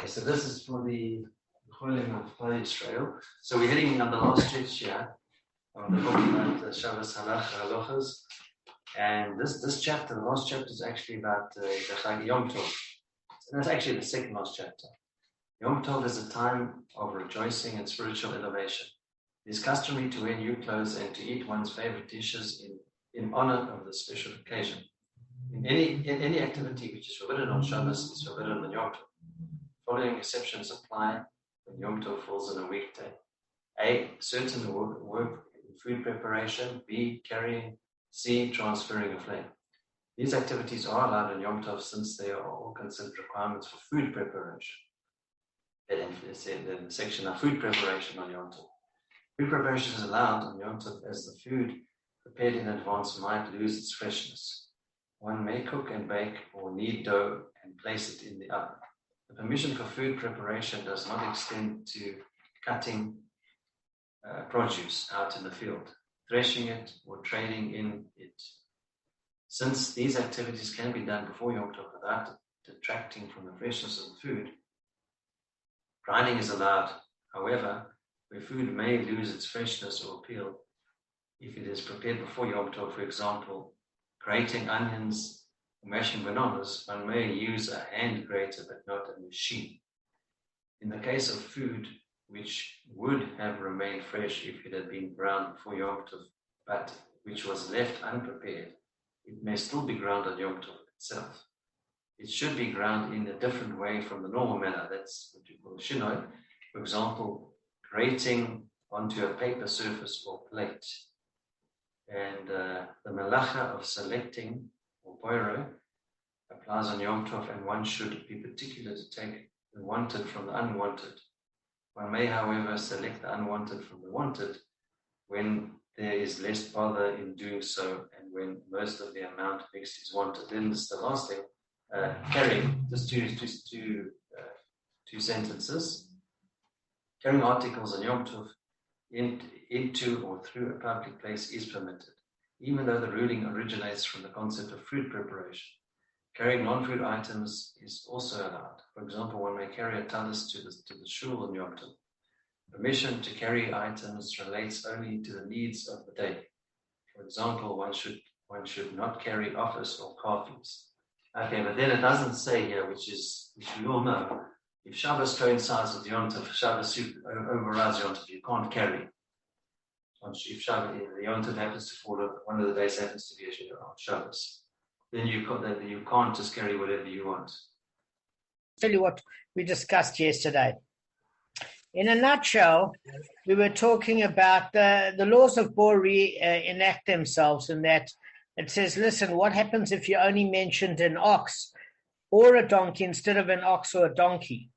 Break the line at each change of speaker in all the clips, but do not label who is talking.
So this is for the Cholim of Israel. So we're heading on the last stretch here on the book about the Shabbos Halachas. And this chapter, the last chapter, is actually about the Chag Yom Tov. And that's actually the second last chapter. Yom Tov is a time of rejoicing and spiritual elevation. It is customary to wear new clothes and to eat one's favorite dishes in honor of the special occasion. In any activity which is forbidden on Shabbos is forbidden on Yom Tov. Following exceptions apply when Yom Tov falls on a weekday. A. Certain work in food preparation. B. Carrying. C. Transferring a flame. These activities are allowed on Yom Tov since they are all considered requirements for food preparation. Then in the section of food preparation on Yom Tov. Food preparation is allowed on Yom Tov as the food prepared in advance might lose its freshness. One may cook and bake or knead dough and place it in the oven. The permission for food preparation does not extend to cutting produce out in the field, threshing it, or trading in it. Since these activities can be done before Yom Tov without detracting from the freshness of the food, grinding is allowed. However, where food may lose its freshness or appeal, if it is prepared before Yom Tov, for example, grating onions, mashing bananas, one may use a hand grater but not a machine. In the case of food which would have remained fresh if it had been ground before Yom Tov, but which was left unprepared, it may still be ground on Yom Tov itself. It should be ground in a different way from the normal manner. That's what you call shinoi. For example, grating onto a paper surface or plate. And the malacha of selecting or boiro applies on Yom Tov, and one should be particular to take the wanted from the unwanted. One may, however, select the unwanted from the wanted when there is less bother in doing so and when most of the amount mixed is wanted. Then this is the last thing, carrying, just two sentences. Carrying articles on Yom Tov into or through a public place is permitted, even though the ruling originates from the concept of food preparation. Carrying non-food items is also allowed. For example, one may carry a talis to the shul on Yom Tov. Permission to carry items relates only to the needs of the day. For example, one should not carry office or car fees. Okay, but then it doesn't say here, which we all know, if Shabbos coincides with Yom Tov, Shabbos overrides Yom Tov, you can't carry. If Shabbos, the Yom Tov happens to fall, one of the days happens to be on Shabbos, then you can't just carry whatever you want.
Tell you what we discussed yesterday. In a nutshell, we were talking about the laws of Bori enact themselves in that it says, listen, what happens if you only mentioned an ox or a donkey instead of an ox or a donkey?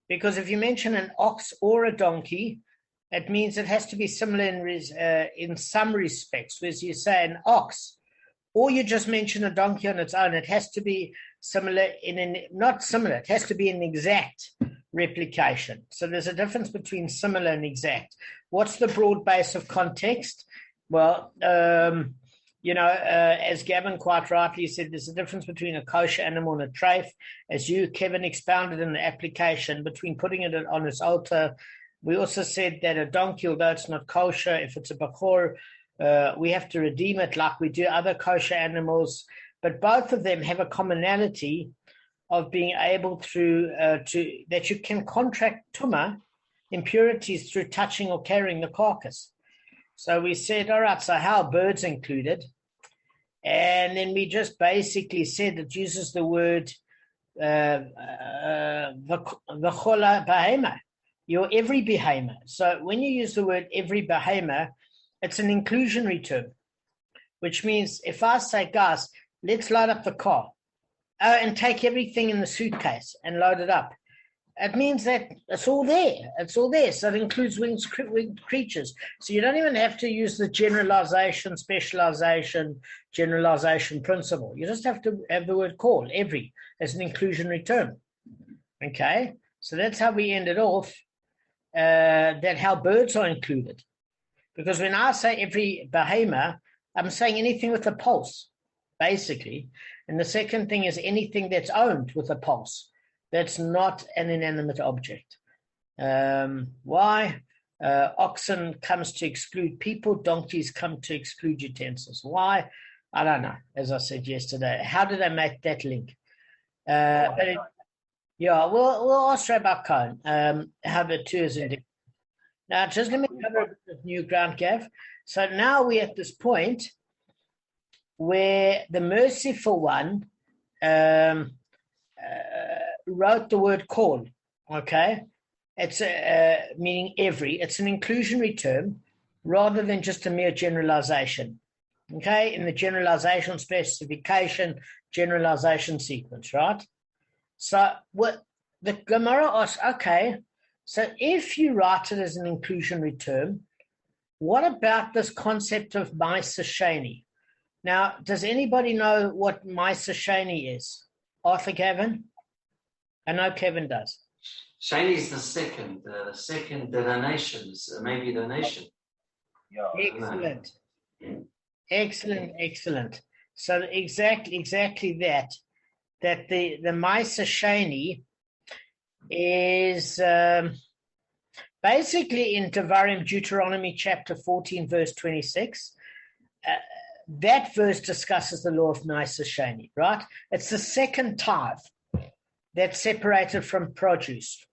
Because if you mention an ox or a donkey, it means it has to be similar in some respects. Whereas you say an ox, or you just mention a donkey on its own, it has to be similar not similar, it has to be an exact replication. So there's a difference between similar and exact. What's the broad base of context? Well, as Gavin quite rightly said, there's a difference between a kosher animal and a treif. As you, Kevin, expounded in the application between putting it on its altar. We also said that a donkey, although it's not kosher, if it's a bachor, we have to redeem it like we do other kosher animals. But both of them have a commonality of being able that you can contract tumah, impurities, through touching or carrying the carcass. So we said, all right, so how are birds included? And then we just basically said it uses the word v'chola behema, your every behema. So when you use the word every behema, it's an inclusionary term, which means if I say, guys, let's load up the car and take everything in the suitcase and load it up, it means that it's all there. It's all there. So it includes winged creatures. So you don't even have to use the generalization, specialization, generalization principle. You just have to have the word call, every, as an inclusionary term. Okay? So that's how we ended off, that how birds are included. Because when I say every behema, I'm saying anything with a pulse, basically. And the second thing is anything that's owned with a pulse. that's not an inanimate object. Why? Oxen comes to exclude people, donkeys come to exclude utensils. Why? I don't know, as I said yesterday. How do they make that link? We'll ask Rabbi Cohen how the two is indicated. Now, just let me cover a bit of new ground, Gav. So now we're at this point where the merciful one wrote the word call, okay? It's meaning every. It's an inclusionary term rather than just a mere generalization, okay? In the generalization, specification, generalization sequence, right? So what the Gemara asks, okay, so if you write it as an inclusionary term, what about this concept of Ma'aser Sheni? Now, does anybody know what Ma'aser Sheni is? Arthur, Kevin? I know Kevin does.
Sheni is the second donations, maybe donation.
Yeah. Excellent. So exactly that the Ma'aser Sheni is basically in Devarim, Deuteronomy chapter 14, verse 26. That verse discusses the law of Ma'aser Sheni, right? It's the second tithe that's separated from produce.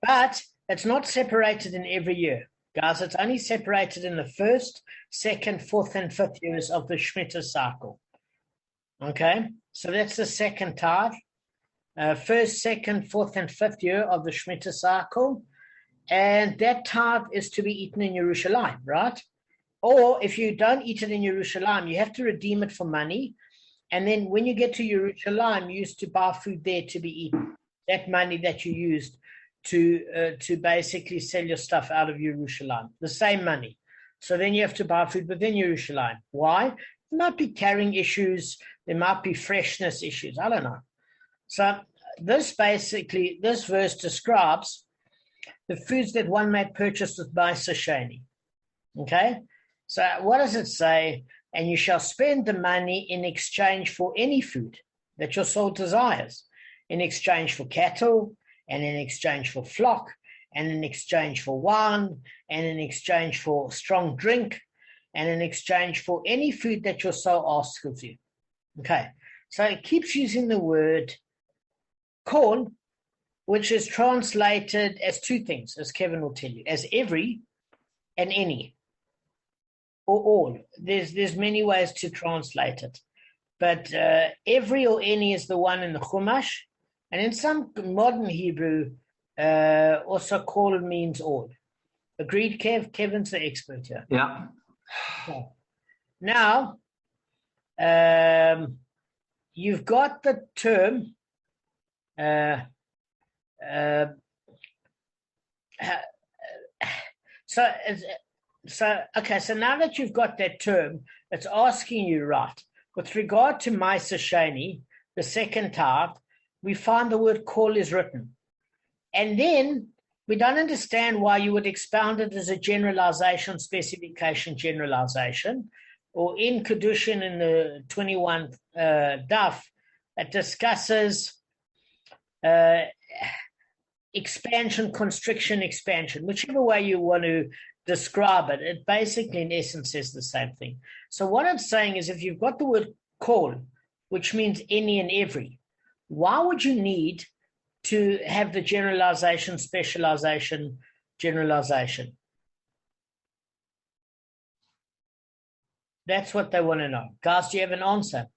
But it's not separated in every year, guys. It's only separated in the first, second, fourth, and fifth years of the Shemitah cycle. Okay? So that's the second tithe. First, second, fourth, and fifth year of the Shemitah cycle. And that tithe is to be eaten in Yerushalayim, right? Or if you don't eat it in Yerushalayim, you have to redeem it for money. And then when you get to Yerushalayim, you used to buy food there to be eaten. That money that you used to basically sell your stuff out of Yerushalayim, the same money. So then you have to buy food within Yerushalayim. Why? There might be carrying issues. There might be freshness issues. I don't know. So this verse describes the foods that one may purchase with Ma'aser Sheni. Okay? So what does it say? And you shall spend the money in exchange for any food that your soul desires, in exchange for cattle, and in exchange for flock, and in exchange for wine, and in exchange for strong drink, and in exchange for any food that your soul asks of you. Okay, so it keeps using the word call, which is translated as two things, as Kevin will tell you, as every and any, or all. There's many ways to translate it, but every or any is the one in the Chumash, and in some modern Hebrew, also call means all. Agreed, Kev? Kevin's the expert here.
Yeah.
Okay. Now, you've got the term so now that you've got that term, it's asking you, right, with regard to Ma'aser Sheni, the second tithe, we find the word call is written. And then we don't understand why you would expound it as a generalization, specification, generalization, or in Kedushin in the 21 daf, it discusses expansion, constriction, expansion, whichever way you want to describe it. It basically, in essence, says the same thing. So what I'm saying is if you've got the word call, which means any and every, why would you need to have the generalization, specialization, generalization? That's what they want to know. Guys, do you have an answer?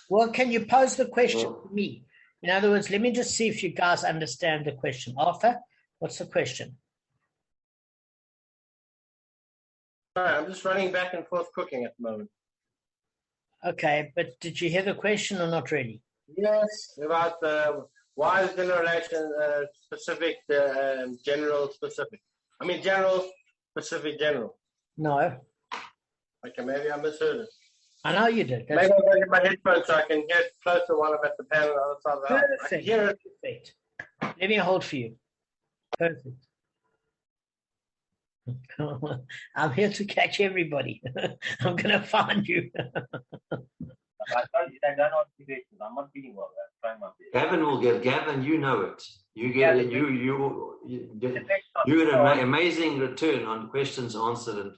Well, can you pose the question to me? In other words, let me just see if you guys understand the question. Arthur, what's the question?
Sorry, I'm just running back and forth cooking at the moment.
Okay, but did you hear the question or not really?
Yes, about why is generalization specific, general specific? I mean, general specific general.
No.
Okay, maybe I misheard it.
I know you did.
Maybe I'll get my headphones so I can get closer while I'm at the panel on the other side of the house. I can hear it.
Perfect. Let me hold for you. Perfect. I'm here to catch everybody. I'm going to find you.
I told you they don't ask me questions. I'm not feeling well. I'm trying my best.
Gavin will get. Gavin, you know it. You get it. You get an amazing return on questions answered, and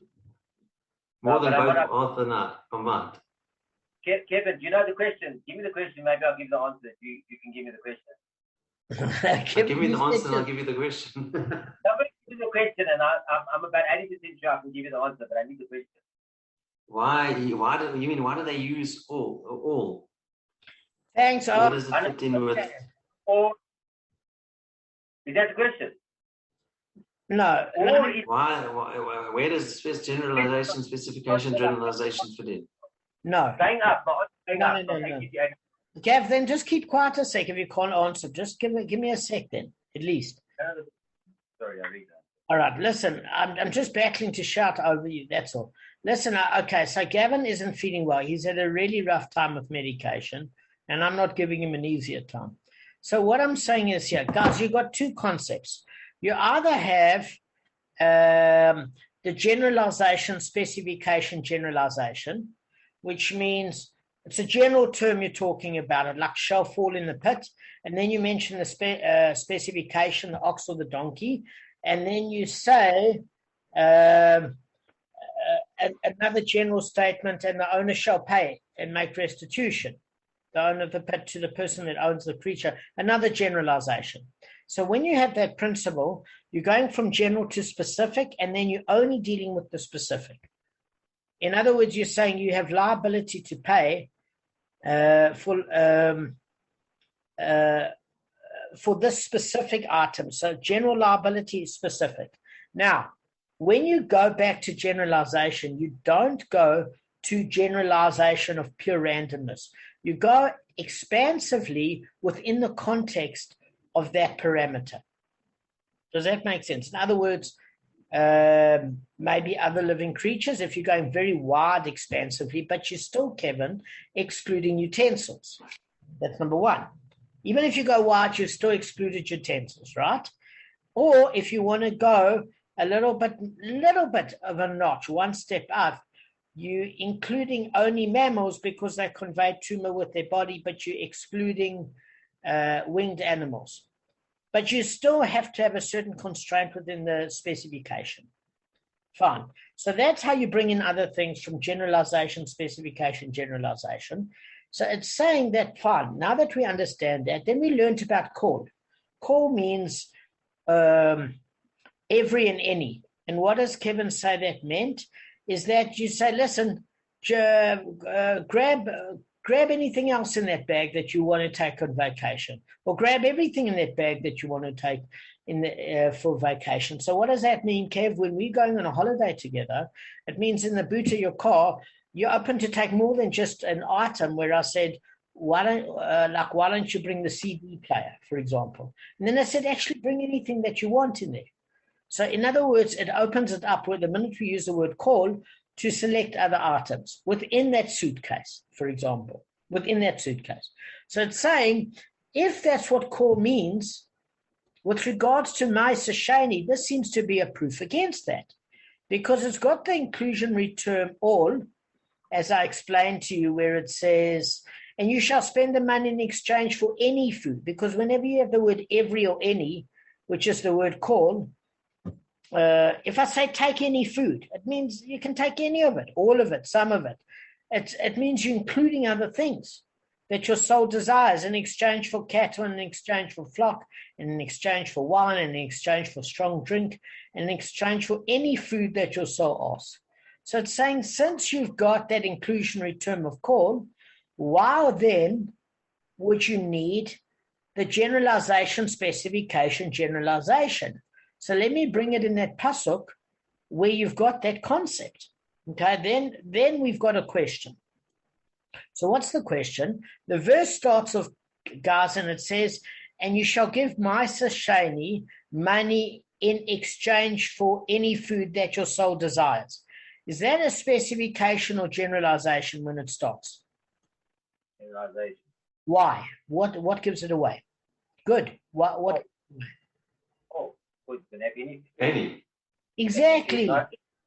more than both Arthur and I combined.
Kevin, do you know the question? Give me the question. Maybe I'll give the answer. You can give me the question.
Give me the answer, and I'll give you the question.
Somebody give me the question, and I'm about 80% sure I can give you the answer, but I need the question.
Why do they use all?
Thanks,
What does it fit in with?
Or is that the question?
No.
Why? Where does generalization, specification, generalization fit in?
No.
Going up.
No. Gav, then just keep quiet a sec if you can't answer. Just give me a sec then, at least.
Sorry, I read that.
All right, listen, I'm just battling to shout over you, that's all. Listen, okay, so Gavin isn't feeling well. He's had a really rough time with medication, and I'm not giving him an easier time. So what I'm saying is here, guys, you've got two concepts. You either have the generalization, specification, generalization, which means it's a general term you're talking about, it like shall fall in the pit, and then you mention the specification, the ox or the donkey, and then you say another general statement, and the owner shall pay and make restitution, the owner of the pit to the person that owns the creature, another generalization. So when you have that principle, you're going from general to specific, and then you're only dealing with the specific. In other words, you're saying you have liability to pay for this specific item. So general liability is specific. Now, when you go back to generalization, you don't go to generalization of pure randomness. You go expansively within the context of that parameter. Does that make sense? In other words, maybe other living creatures, if you're going very wide expansively, but you're still, Kevin, excluding utensils. That's number one. Even if you go wide, you've still excluded utensils, right? Or if you want to go a little bit of a notch, one step up, you including only mammals because they convey tumor with their body, but you're excluding winged animals. But you still have to have a certain constraint within the specification. Fine. So that's how you bring in other things from generalization, specification, generalization. So it's saying that, fine, now that we understand that, then we learned about call. Call means every and any. And what does Kevin say that meant? Is that you say, listen, grab anything else in that bag that you want to take on vacation, or grab everything in that bag that you want to take for vacation. So what does that mean, Kev? When we're going on a holiday together, it means in the boot of your car, you're open to take more than just an item where I said, why don't you bring the CD player, for example? And then I said, actually bring anything that you want in there. So in other words, it opens it up with the minute we use the word call to select other items within that suitcase, for example, within that suitcase. So it's saying, if that's what call means, with regards to my Sashani, this seems to be a proof against that, because it's got the inclusionary term all, as I explained to you, where it says, and you shall spend the money in exchange for any food, because whenever you have the word every or any, which is the word call, if I say take any food, it means you can take any of it, all of it, some of it. It means you're including other things that your soul desires in exchange for cattle, in exchange for flock, in exchange for wine, in exchange for strong drink, in exchange for any food that your soul asks. So it's saying, since you've got that inclusionary term of call, why then would you need the generalization, specification, generalization? So let me bring it in that pasuk where you've got that concept. Okay, then we've got a question. So what's the question? The verse starts off, guys, and it says, and you shall give my Sashani money in exchange for any food that your soul desires. Is that a specification or generalization when it starts?
Generalization.
Why? What gives it away? Good. What?
Oh, good. Can have anything.
Any.
Exactly.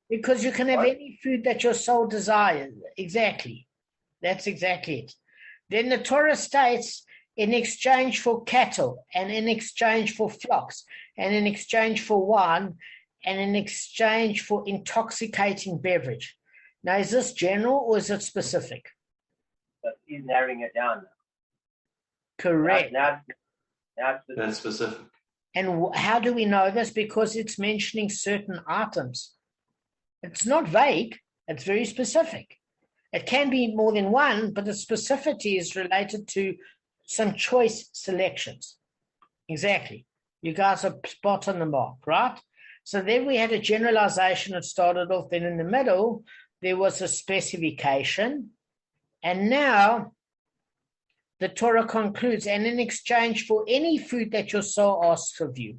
Because you can have any food that your soul desires. Exactly. That's exactly it. Then the Torah states, in exchange for cattle, and in exchange for flocks, and in exchange for wine, and in exchange for intoxicating beverage. Now, is this general or is it specific?
But he's narrowing it down.
Correct.
Now
That's specific.
And how do we know this? Because it's mentioning certain items. It's not vague. It's very specific. It can be more than one, but the specificity is related to some choice selections. Exactly. You guys are spot on the mark, right? So then we had a generalization that started off. Then in the middle, there was a specification. And now the Torah concludes, and in exchange for any food that your soul asks of you.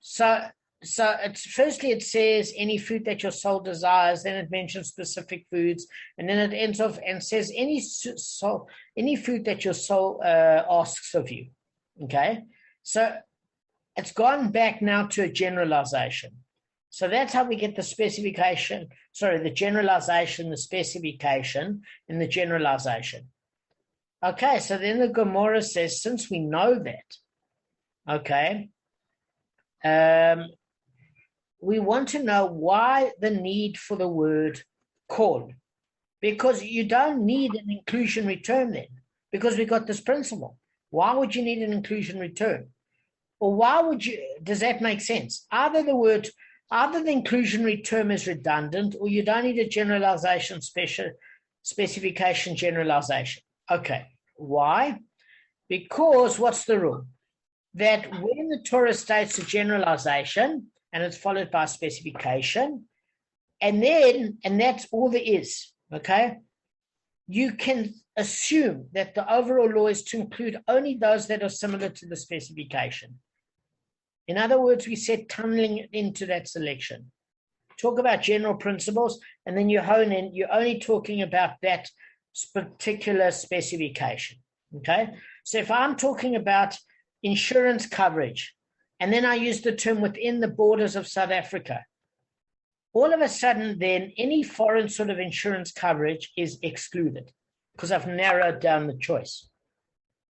So it's firstly it says any food that your soul desires, then it mentions specific foods, and then it ends off and says any food that your soul asks of you. Okay, so it's gone back now to a generalization. So that's how we get the specification, the generalization, the specification, and the generalization. Okay, so then the Gemara says, since we know that, okay, we want to know why the need for the word call. Because you don't need an inclusionary term then, because we got this principle. Why would you need an inclusionary term? Or why would you, does that make sense? Either the inclusionary term is redundant, or you don't need a generalization, specification, generalization. Okay, why? Because what's the rule? That when the Torah states a generalization, and it's followed by specification, and that's all there is, okay? You can assume that the overall law is to include only those that are similar to the specification. In other words, we said tunneling into that selection. Talk about general principles, and then you hone in, you're only talking about that particular specification, okay? So if I'm talking about insurance coverage, and then I use the term within the borders of South Africa, all of a sudden then any foreign sort of insurance coverage is excluded because I've narrowed down the choice.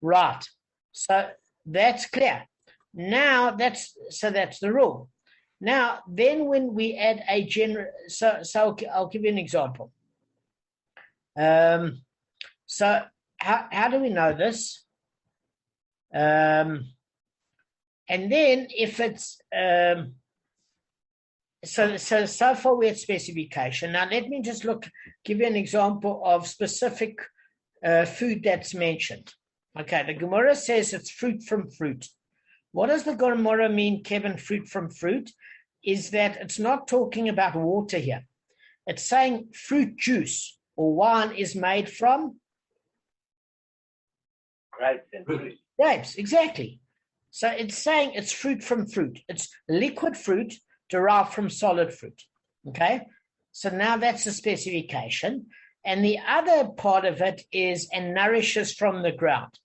Right. So that's clear. Now that's the rule. Now, then when we add a general, so I'll give you an example. So how do we know this? And then if it's, so far we had specification. Now let me just give you an example of specific food that's mentioned. Okay, the Gemara says it's fruit from fruit. What does the Gemara mean, Kevin, fruit from fruit? Is that it's not talking about water here. It's saying fruit juice or wine is made from?
Grapes and fruit.
Grapes, exactly. So it's saying it's fruit from fruit. It's liquid fruit derived from solid fruit. Okay? So now that's the specification. And the other part of it is and nourishes from the ground.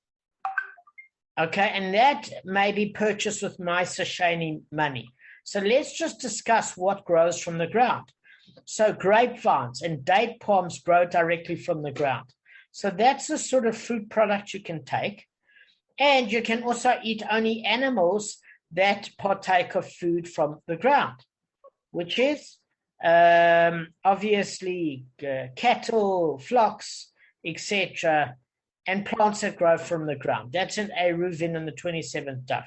Okay? And that may be purchased with Maisa Shani money. So let's just discuss what grows from the ground. So grapevines and date palms grow directly from the ground. So that's the sort of fruit product you can take. And you can also eat only animals that partake of food from the ground, which is obviously cattle, flocks, etc., and plants that grow from the ground. That's in Eruvin in the 27th daf.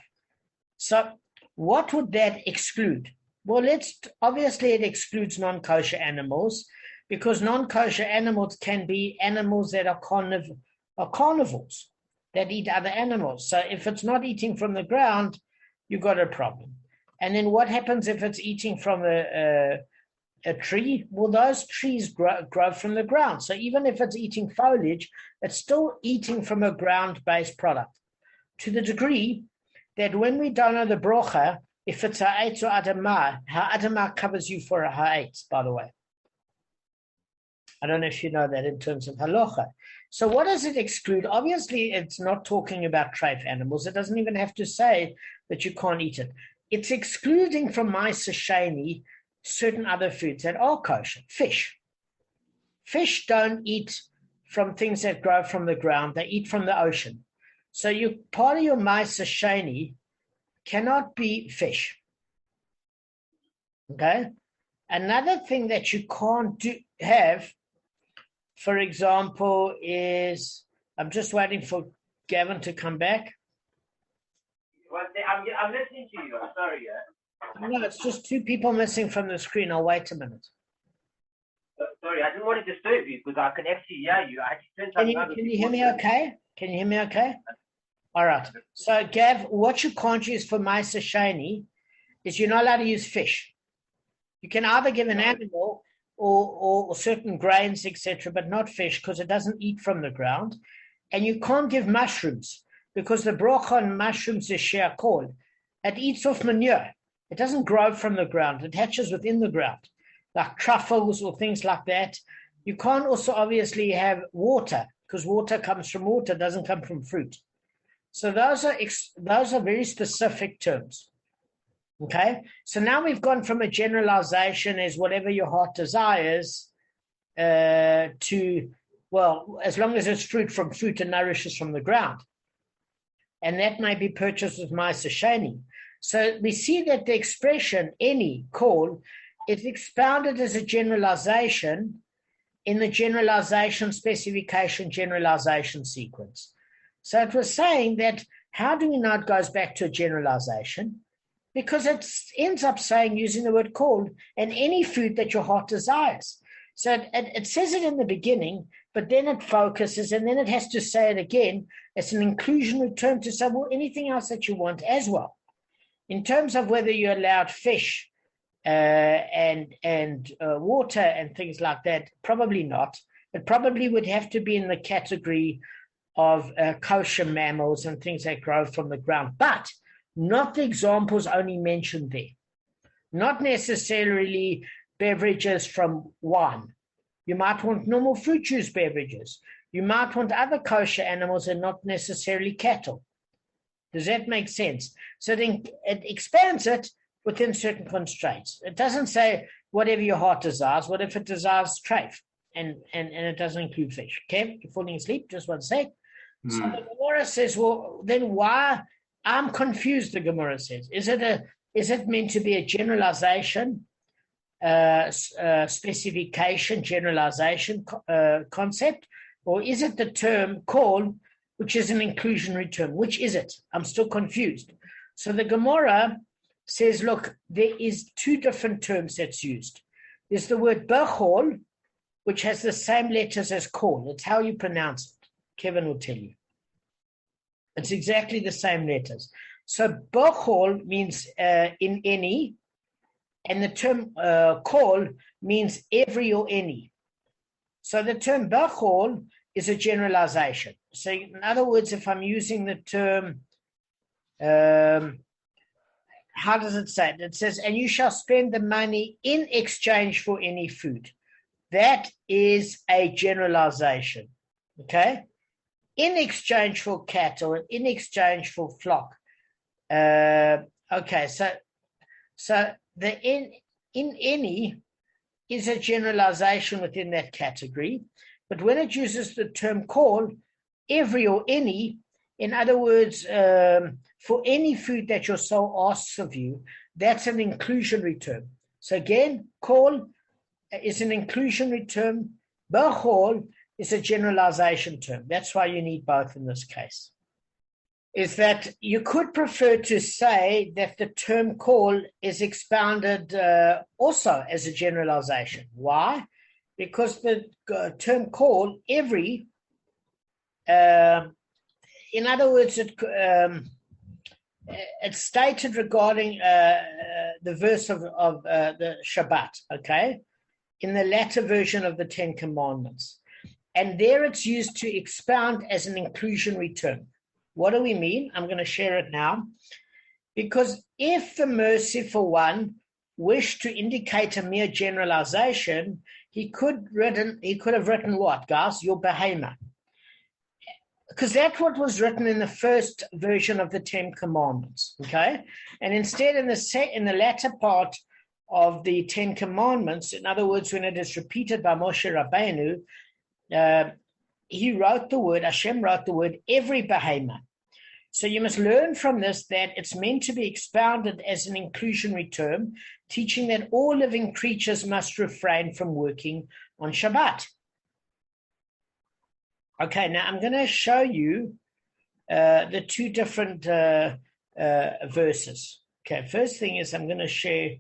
So what would that exclude? Well, obviously it excludes non-kosher animals, because non-kosher animals can be animals that are carnivores, that eat other animals. So if it's not eating from the ground, you've got a problem. And then what happens if it's eating from a tree? Well, those trees grow from the ground. So even if it's eating foliage, it's still eating from a ground-based product, to the degree that when we don't know the brocha, if it's ha'etz or adamah covers you for a ha'etz, by the way. I don't know if you know that in terms of halacha. So what does it exclude? Obviously, it's not talking about treif animals. It doesn't even have to say that you can't eat it. it's excluding from Ma'aser Sheni certain other foods that are kosher. Fish. Fish don't eat from things that grow from the ground. They eat from the ocean. So part of your Ma'aser Sheni cannot be fish. Okay? Another thing that you can't have, for example, is, I'm just waiting for Gavin to come back.
I'm listening to you. I'm sorry.
No, it's just two people missing from the screen. I'll wait a minute.
Sorry, I didn't want to disturb you because I can actually hear you. I actually turned something on.
Can you hear me okay? Can you hear me okay? All right. So, Gav, what you can't use for Ma'aser Sheni is you're not allowed to use fish. You can either give an animal or certain grains, etc., but not fish because it doesn't eat from the ground. And you can't give mushrooms because the bracha on mushrooms is she'er kol. It eats off manure. It doesn't grow from the ground. It hatches within the ground, like truffles or things like that. You can't also obviously have water because water comes from water, doesn't come from fruit. So those are very specific terms. Okay, so now we've gone from a generalization as whatever your heart desires to, well, as long as it's fruit and nourishes from the ground. And that may be purchased with Ma'aser Sheni. So we see that the expression, any, call, is expounded as a generalization in the generalization, specification, generalization sequence. So it was saying that, how do we know it goes back to a generalization? Because it ends up saying, using the word called, and any food that your heart desires. So it says it in the beginning, but then it focuses, and then it has to say it again. It's an inclusionary term to say, well, anything else that you want as well. In terms of whether you allowed fish and water and things like that, probably not. It probably would have to be in the category of kosher mammals and things that grow from the ground, but not the examples only mentioned there. Not necessarily beverages from wine. You might want normal fruit juice beverages. You might want other kosher animals and not necessarily cattle. Does that make sense? So then it expands it within certain constraints. It doesn't say whatever your heart desires. What if it desires treif? And it doesn't include fish. Okay, you're falling asleep, just one sec. So the Gemara says, well, then why? I'm confused, the Gemara says. Is it meant to be a generalization, specification, generalization concept? Or is it the term call, which is an inclusionary term? Which is it? I'm still confused. So the Gemara says, look, there is two different terms that's used. There's the word bechol, which has the same letters as call. It's how you pronounce it. Kevin will tell you. It's exactly the same letters. So bechol means in any, and the term call means every or any. So the term bechol is a generalization. So in other words, if I'm using the term, how does it say it? It says, and you shall spend the money in exchange for any food. That is a generalization, okay? In exchange for cattle and in exchange for flock. Okay, so the in any is a generalization within that category, but when it uses the term call, every or any, in other words, for any food that your soul asks of you, that's an inclusionary term. So again, call is an inclusionary term. Bechol is a generalization term. That's why you need both in this case. Is that you could prefer to say that the term call is expounded also as a generalization. Why? Because the term call, every, in other words, it's stated regarding the verse of the Shabbat, okay, in the latter version of the Ten Commandments. And there it's used to expound as an inclusionary term. What do we mean? I'm going to share it now. Because if the merciful one wished to indicate a mere generalization, he could have written what, guys? Your behemoth. because that's what was written in the first version of the Ten Commandments, okay? And instead, in the latter part of the Ten Commandments, in other words, when it is repeated by Moshe Rabbeinu, Hashem wrote the word every behemoth. So you must learn from this that it's meant to be expounded as an inclusionary term, teaching that all living creatures must refrain from working on Shabbat. Okay, now I'm going to show you the two different verses. Okay, first thing is I'm going to share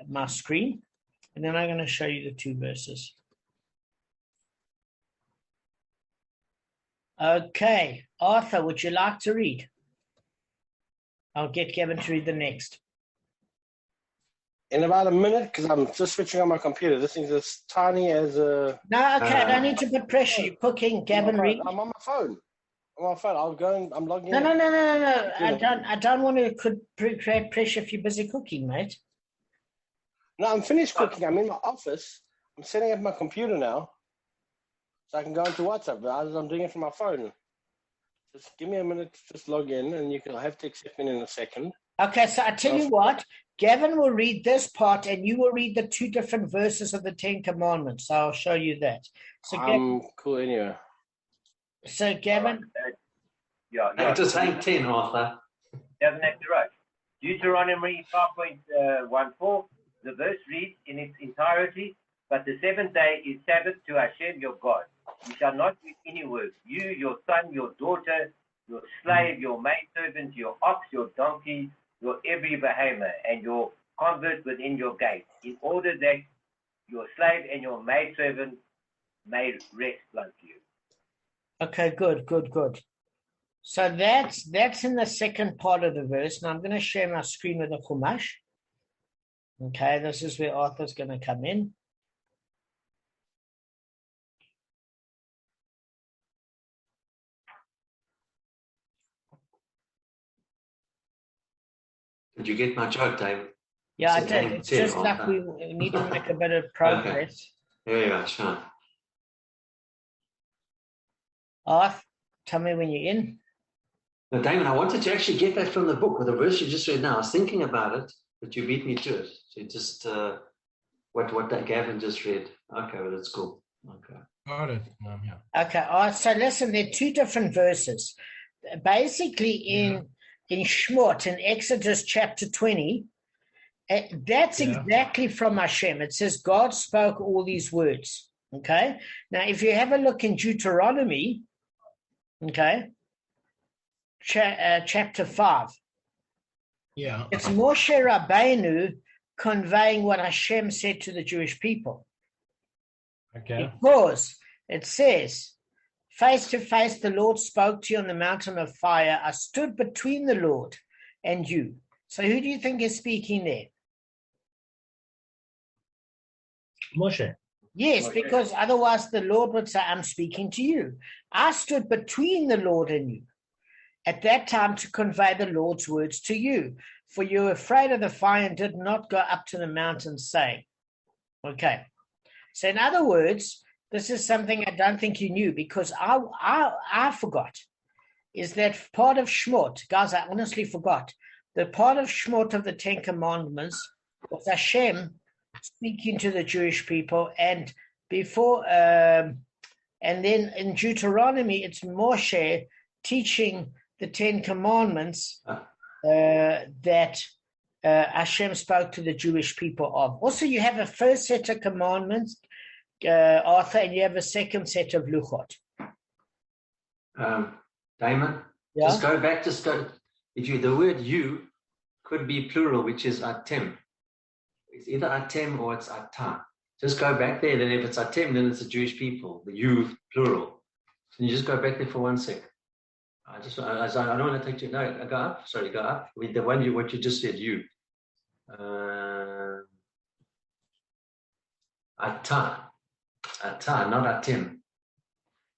my screen, and then I'm going to show you the two verses. Okay, Arthur, would you like to read? I'll get Kevin to read the next.
In about a minute, because I'm just switching on my computer. This thing's as tiny as a...
No, okay, I don't need to put pressure. You're cooking, Gavin, read.
I'm on my phone. I'll go and I'm logging
in. No.
Yeah.
I don't want to create pressure if you're busy cooking, mate.
No, I'm finished cooking. I'm in my office. I'm setting up my computer now, so I can go into WhatsApp. But I'm doing it from my phone. Just give me a minute to just log in, and you can have to accept me in a second.
Okay, so I tell you what, Gavin will read this part, and you will read the two different verses of the Ten Commandments. So I'll show you that. So
cool anyway.
So Gavin,
just saying 10, Arthur.
Doesn't have to write. Deuteronomy 5.14. The verse reads in its entirety, but the seventh day is Sabbath to Hashem your God. You shall not do any work. You, your son, your daughter, your slave, your maidservant, your ox, your donkey, your every behemoth, and your convert within your gates, in order that your slave and your maidservant may rest like you.
Okay, good. So that's in the second part of the verse. Now I'm going to share my screen with the Chumash. Okay, this is where Arthur's going to come in.
Did you get my joke, David?
Yeah, I did. It's just like we need to make a bit of progress.
Okay. Yeah, sure.
Arthur, tell me when you're in.
No, Damon, I wanted to actually get that from the book with the verse you just read now. I was thinking about it, but you beat me to it. So just what that Gavin just read. Okay, well, that's cool. Okay.
Got it.
Yeah. Okay. So listen, there are two different verses. Basically, in Shmot, in Exodus chapter 20, that's exactly from Hashem. It says God spoke all these words. Okay. Now, if you have a look in Deuteronomy, okay, chapter 5.
Yeah.
It's Moshe Rabbeinu conveying what Hashem said to the Jewish people.
Okay.
Because it says, face to face, the Lord spoke to you on the mountain of fire. I stood between the Lord and you. So who do you think is speaking there?
Moshe.
Yes, because otherwise the Lord would say, I'm speaking to you. I stood between the Lord and you at that time to convey the Lord's words to you. For you were afraid of the fire and did not go up to the mountain, saying. Okay. So in other words, this is something I don't think you knew because I forgot. Is that part of Shmot? Guys, I honestly forgot. The part of Shmot of the Ten Commandments was Hashem speaking to the Jewish people, and before, and then in Deuteronomy, it's Moshe teaching the Ten Commandments that Hashem spoke to the Jewish people of. Also, you have a first set of commandments, Arthur, and you have a second set of luchot.
Damon, just go back to start. The word you could be plural, which is atem. It's either atem or it's ata. Just go back there. Then if it's atem, then it's the Jewish people, the you plural. Can you just go back there for 1 sec? I don't want to take you. No, go up. Sorry, go up. With the one what you just said, you. Ata, not atem.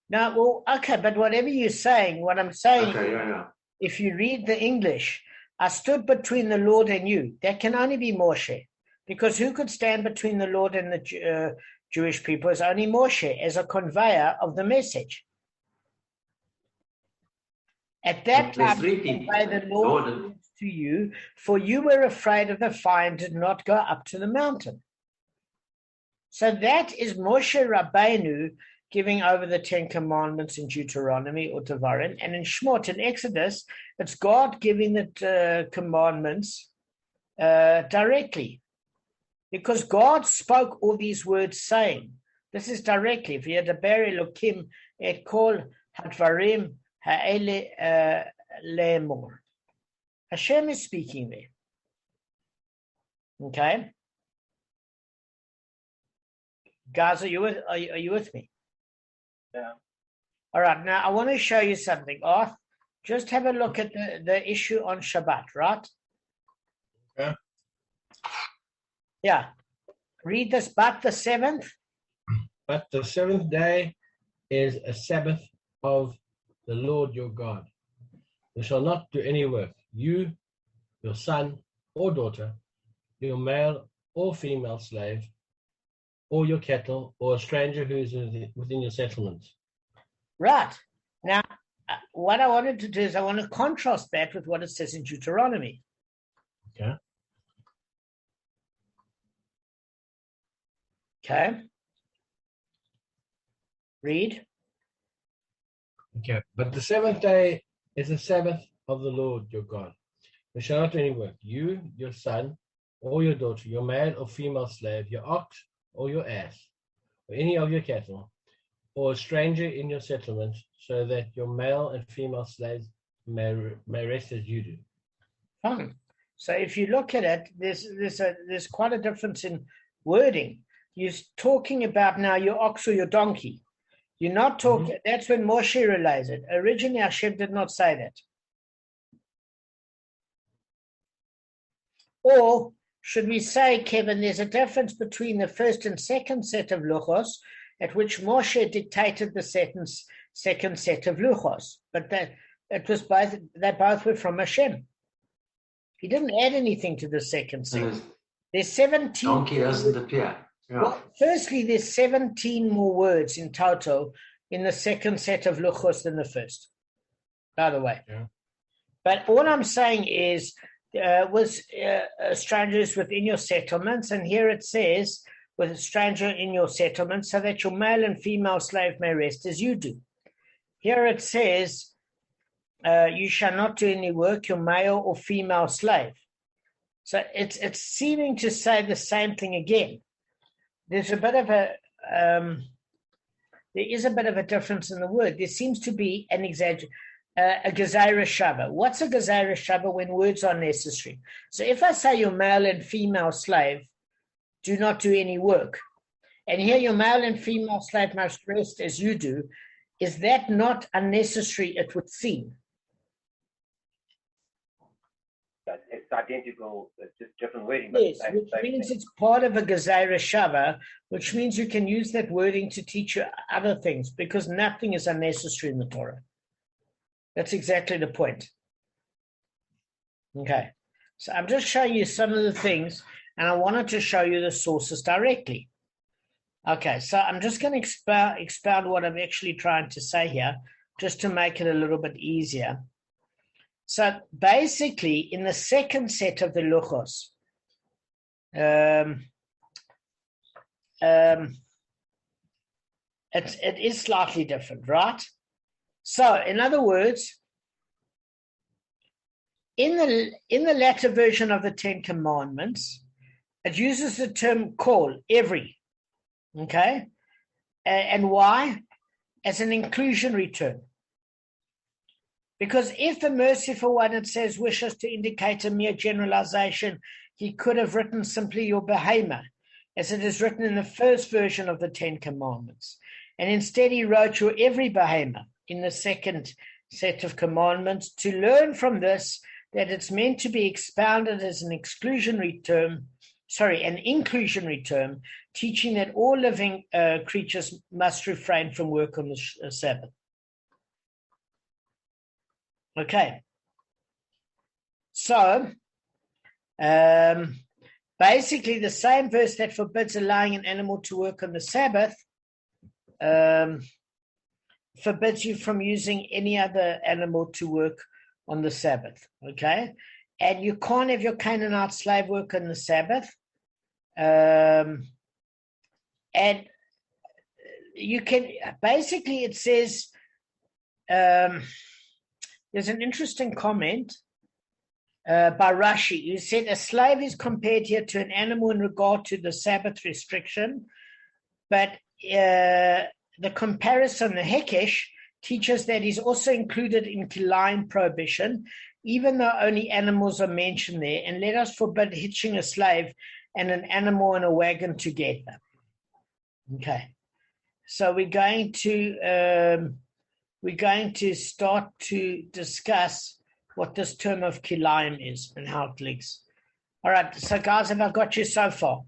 No, well, okay, but whatever you're saying, what I'm saying,
okay,
if you read the English, I stood between the Lord and you. That can only be Moshe, because who could stand between the Lord and the Jewish people? Is only Moshe as a conveyor of the message. At that
There's
time,
three
you
people.
obey the Lord to you, for you were afraid of the fire and did not go up to the mountain. So that is Moshe Rabbeinu giving over the 10 Commandments in Deuteronomy or Devarim, and in Shmot, in Exodus, it's God giving the commandments directly, because God spoke all these words saying, this is directly, v'yedaber Elokim et kol hadvarim ha'ele le'emor. Hashem is speaking there. Okay? Guys, are you with me?
Yeah.
All right, now I want to show you something. Arth, just have a look at the issue on Shabbat, right?
Yeah.
Yeah. Read this, but the seventh.
But the seventh day is a Sabbath of the Lord your God. You shall not do any work, you, your son or daughter, your male or female slave, or your cattle, or a stranger who is within your settlements.
Right. Now, what I wanted to do is I want to contrast that with what it says in Deuteronomy.
Okay.
Okay. Read.
Okay. But the seventh day is the Sabbath of the Lord your God. You shall not do any work, you, your son, or your daughter, your male or female slave, your ox or your ass, or any of your cattle, or a stranger in your settlement, so that your male and female slaves may rest as you do.
Fine. So if you look at it, there's quite a difference in wording. You're talking about now your ox or your donkey. You're not talking, that's when Moshe relays it. Originally, Hashem did not say that. Or should we say, Kevin, there's a difference between the first and second set of luchos, at which Moshe dictated the second set of luchos, but they both were from Hashem. He didn't add anything to the second set. There's 17.
Donkey doesn't appear. Yeah.
Well, firstly, there's 17 more words in total in the second set of luchos than the first, by the way.
Yeah.
But all I'm saying is, with strangers within your settlements, and here it says, with a stranger in your settlement, so that your male and female slave may rest as you do. Here it says, you shall not do any work, your male or female slave. So it's seeming to say the same thing again. There's a bit of there is a bit of a difference in the word. There seems to be an a gezeira shava. What's a gezeira shava when words are necessary? So if I say your male and female slave do not do any work, and here your male and female slave must rest as you do, is that not unnecessary, it would seem?
It's identical, it's just different wording.
Yes, which means it's part of a gezeira shava, which means you can use that wording to teach you other things, because nothing is unnecessary in the Torah. That's exactly the point. Okay, so I'm just showing you some of the things, and I wanted to show you the sources directly. Okay, so I'm just going to expound what I'm actually trying to say here, just to make it a little bit easier. So basically, in the second set of the luchos, it is slightly different, right? So, in other words, in the latter version of the Ten Commandments, it uses the term kol, every, okay? And why? As an inclusionary term. Because if the merciful one, it says, wishes to indicate a mere generalization, he could have written simply your behemoth, as it is written in the first version of the Ten Commandments. And instead he wrote your every behemoth in the second set of commandments, to learn from this that it's meant to be expounded as an inclusionary term, teaching that all living creatures must refrain from work on the Sabbath. Okay. So, basically the same verse that forbids allowing an animal to work on the Sabbath forbids you from using any other animal to work on the Sabbath, okay? And you can't have your Canaanite slave work on the Sabbath. And you can, basically it says, there's an interesting comment by Rashi. You said a slave is compared here to an animal in regard to the Sabbath restriction, but the comparison, the Hekesh, teaches that he's also included in Kilayim prohibition, even though only animals are mentioned there. And let us forbid hitching a slave and an animal in a wagon together. Okay, so we're going to start to discuss what this term of Kilayim is and how it links. All right, so guys, have I got you so far?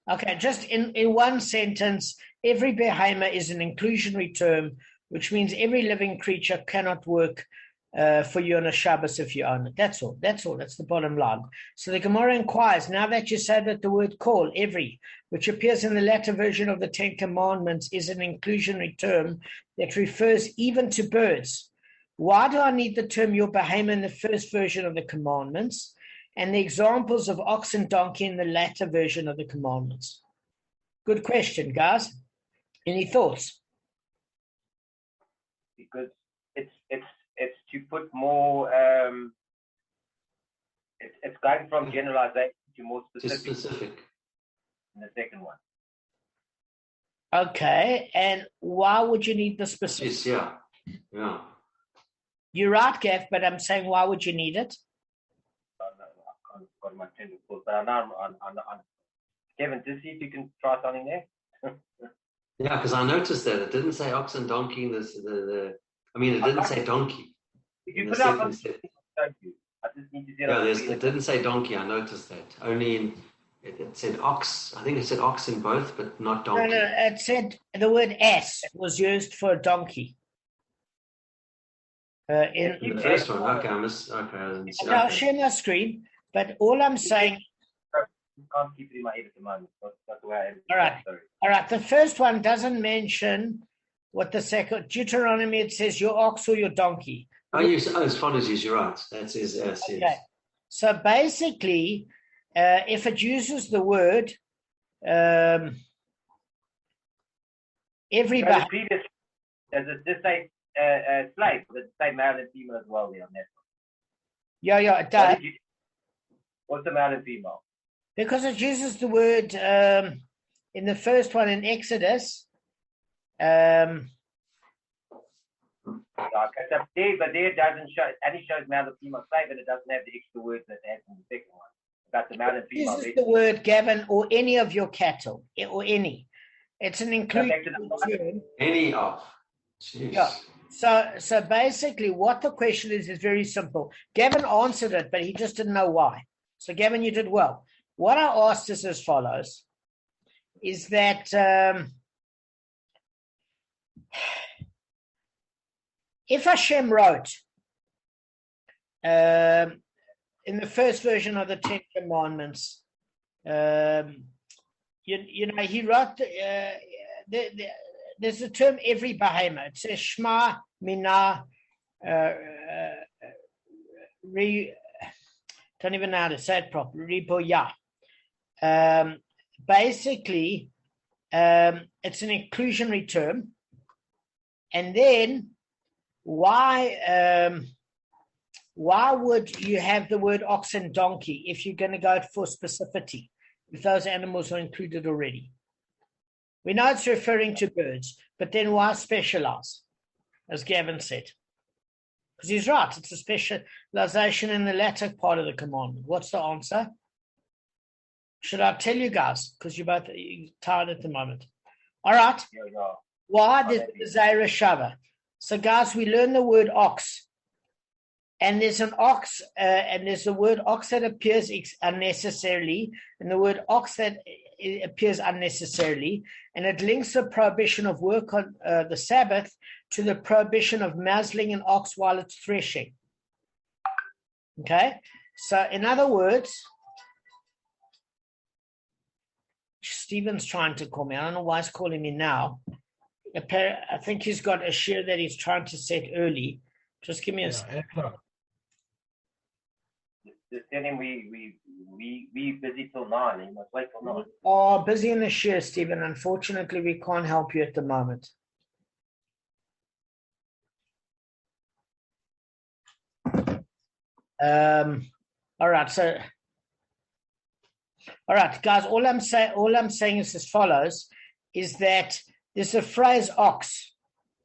Okay, just in one sentence, every behemoth is an inclusionary term, which means every living creature cannot work for you on a Shabbos if you own it. That's all. That's the bottom line. So the Gemara inquires, now that you say that the word call, every, which appears in the latter version of the Ten Commandments, is an inclusionary term that refers even to birds, why do I need the term your behemoth in the first version of the commandments and the examples of ox and donkey in the latter version of the commandments? Good question, guys. Any thoughts?
Because it's to put more. It's going from generalization to more specific. In the second one.
Okay, and why would you need the specific?
Yes, yeah.
You're right, Gav, but I'm saying why would you need it?
Got my technical, but I'm Kevin, just see if you can try something there.
Yeah, because I noticed that it didn't say ox and donkey in this. It didn't say donkey.
If you put it up on, thank you. I just need to see
it didn't say donkey. I noticed that. Only in it said ox. I think it said ox in both, but not donkey.
No, it said the word ass was used for a donkey. In
the first one, okay,
I'll share my screen, but all I'm saying.
You can't keep it in my head at the moment. That's the way I am.
All right. The first one doesn't mention what the second Deuteronomy. It says your ox or your donkey.
As far as you're right. That is yes.
Okay. So basically, if it uses the word every.
The previous, does it just say slave? Does it say male and female as well there on that one?
Yeah, it does.
What's the male and female?
Because it uses the word in the first one in Exodus.
Okay, so but there it doesn't show. It only shows male and female slave, and it doesn't have the extra words that it has in the second one about the male and female.
It uses the word Gavin or any of your cattle or any. It's an inclusive term.
Any of. Jeez.
Yeah. So basically, what the question is very simple. Gavin answered it, but he just didn't know why. So Gavin, you did well. What I asked is as follows: is that if Hashem wrote in the first version of the Ten Commandments, he wrote there's the term every behemoth. It says Shema Mina. Don't even know how to say it properly. Riboya. Basically, it's an inclusionary term. And then, why would you have the word ox and donkey if you're going to go for specificity, if those animals are included already? We know it's referring to birds, but then why specialize, as Gavin said? Because he's right, it's a specialization in the latter part of the commandment. What's the answer? Should I tell you guys? Because you're both tired at the moment. All right.
Yeah.
Why? There's the Zaira Shava. So, guys, we learn the word ox. And there's an ox, and there's the word ox that appears unnecessarily, and the word ox that appears unnecessarily, and it links the prohibition of work on the Sabbath to the prohibition of muzzling an ox while it's threshing. Okay? So, in other words, Stephen's trying to call me. I don't know why he's calling me now. I think he's got a share that he's trying to set early. Just give me a
8 o'clock.
Just tell him we busy till 9. He must wait till 9.
Oh, busy in the share, Stephen. Unfortunately, we can't help you at the moment. All right, guys. All I'm saying is as follows: is that there's a phrase "ox"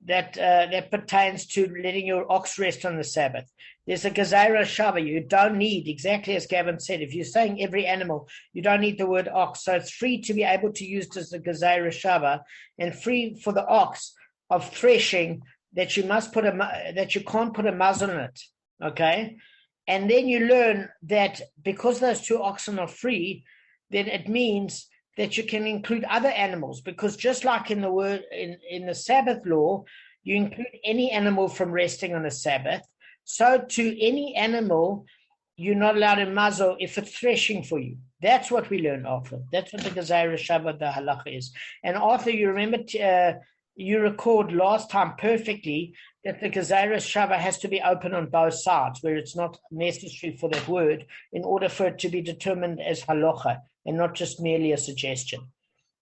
that pertains to letting your ox rest on the Sabbath. There's a gezerah shava. You don't need, exactly as Gavin said, if you're saying every animal, you don't need the word ox. So it's free to be able to use it as a gezerah shava, and free for the ox of threshing that you can't put a muzzle on it. Okay. And then you learn that because those two oxen are free, then it means that you can include other animals, because just like in the word in the Sabbath law, you include any animal from resting on a Sabbath. So to any animal, you're not allowed to muzzle if it's threshing for you. That's what we learn, Arthur. That's what the gezerah shava, the halacha is. And Arthur, you remember, you recalled last time perfectly that the gezerah shava has to be open on both sides, where it's not necessary for that word in order for it to be determined as halacha and not just merely a suggestion.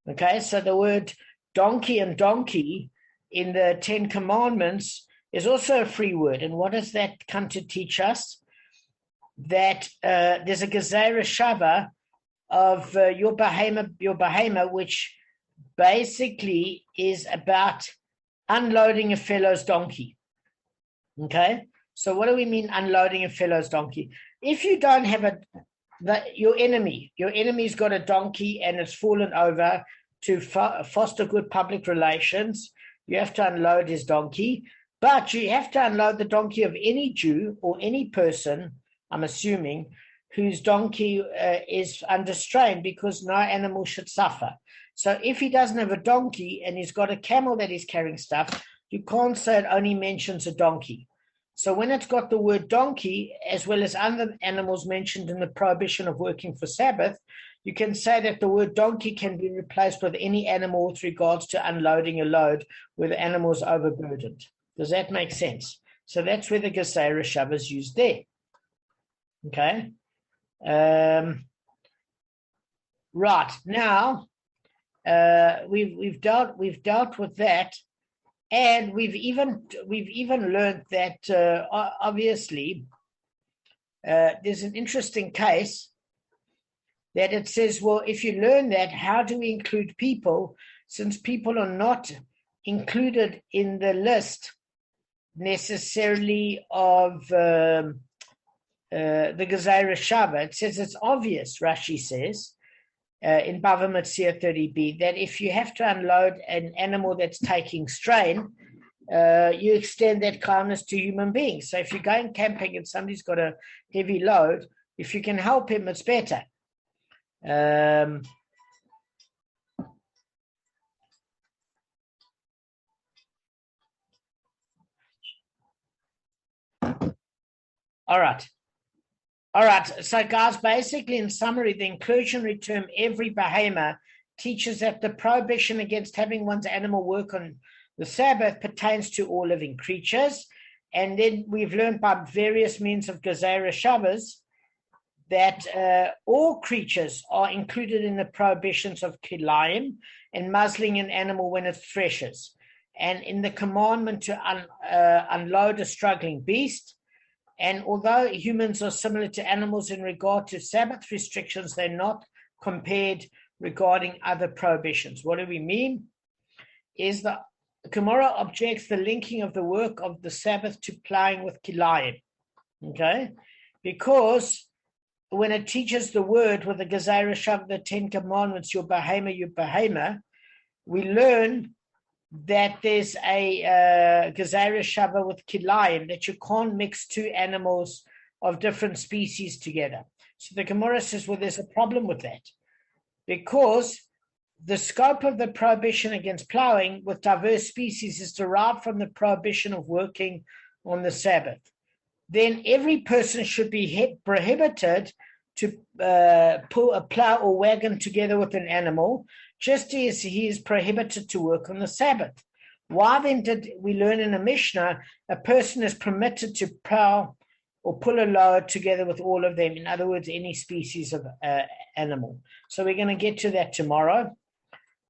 Okay, so the word donkey and donkey in the Ten Commandments is also a free word. And what does that come to teach us? That there's a gezerah shava of your behema, which basically is about unloading a fellow's donkey. Okay, so what do we mean unloading a fellow's donkey? If you don't have your enemy's got a donkey and it's fallen over to foster good public relations, you have to unload his donkey, but you have to unload the donkey of any Jew or any person, I'm assuming, whose donkey is under strain, because no animal should suffer. So if he doesn't have a donkey and he's got a camel that he's carrying stuff, you can't say it only mentions a donkey. So when it's got the word donkey, as well as other animals mentioned in the prohibition of working for Sabbath, you can say that the word donkey can be replaced with any animal with regards to unloading a load where the animal is overburdened. Does that make sense? So that's where the gezerah shava is used there. Okay. Right now, we've dealt with that, and we've even learned that obviously there's an interesting case that it says, well, if you learn that, how do we include people, since people are not included in the list necessarily of the gezerah shava? It says it's obvious, Rashi says, in Bava Kamma 30b, that if you have to unload an animal that's taking strain, you extend that kindness to human beings. So if you're going camping and somebody's got a heavy load, if you can help him, it's better. All right. So, guys, basically, in summary, the inclusionary term every behema teaches that the prohibition against having one's animal work on the Sabbath pertains to all living creatures. And then we've learned by various means of gezerah shavas that all creatures are included in the prohibitions of kilayim and muzzling an animal when it threshes, and in the commandment to unload a struggling beast. And although humans are similar to animals in regard to Sabbath restrictions, they're not compared regarding other prohibitions. What do we mean? Is the Gemara objects the linking of the work of the Sabbath to plowing with kilayim. Okay? Because when it teaches the word with the gezerah shava, the Ten Commandments, your behema, we learn that there's a gezerah shava with kilayim, that you can't mix two animals of different species together. So the Gemara says, well, there's a problem with that, because the scope of the prohibition against plowing with diverse species is derived from the prohibition of working on the Sabbath. Then every person should be prohibited to pull a plow or wagon together with an animal, just as he is prohibited to work on the Sabbath. Why then did we learn in a Mishnah a person is permitted to plow or pull a load together with all of them? In other words, any species of animal. So we're going to get to that tomorrow.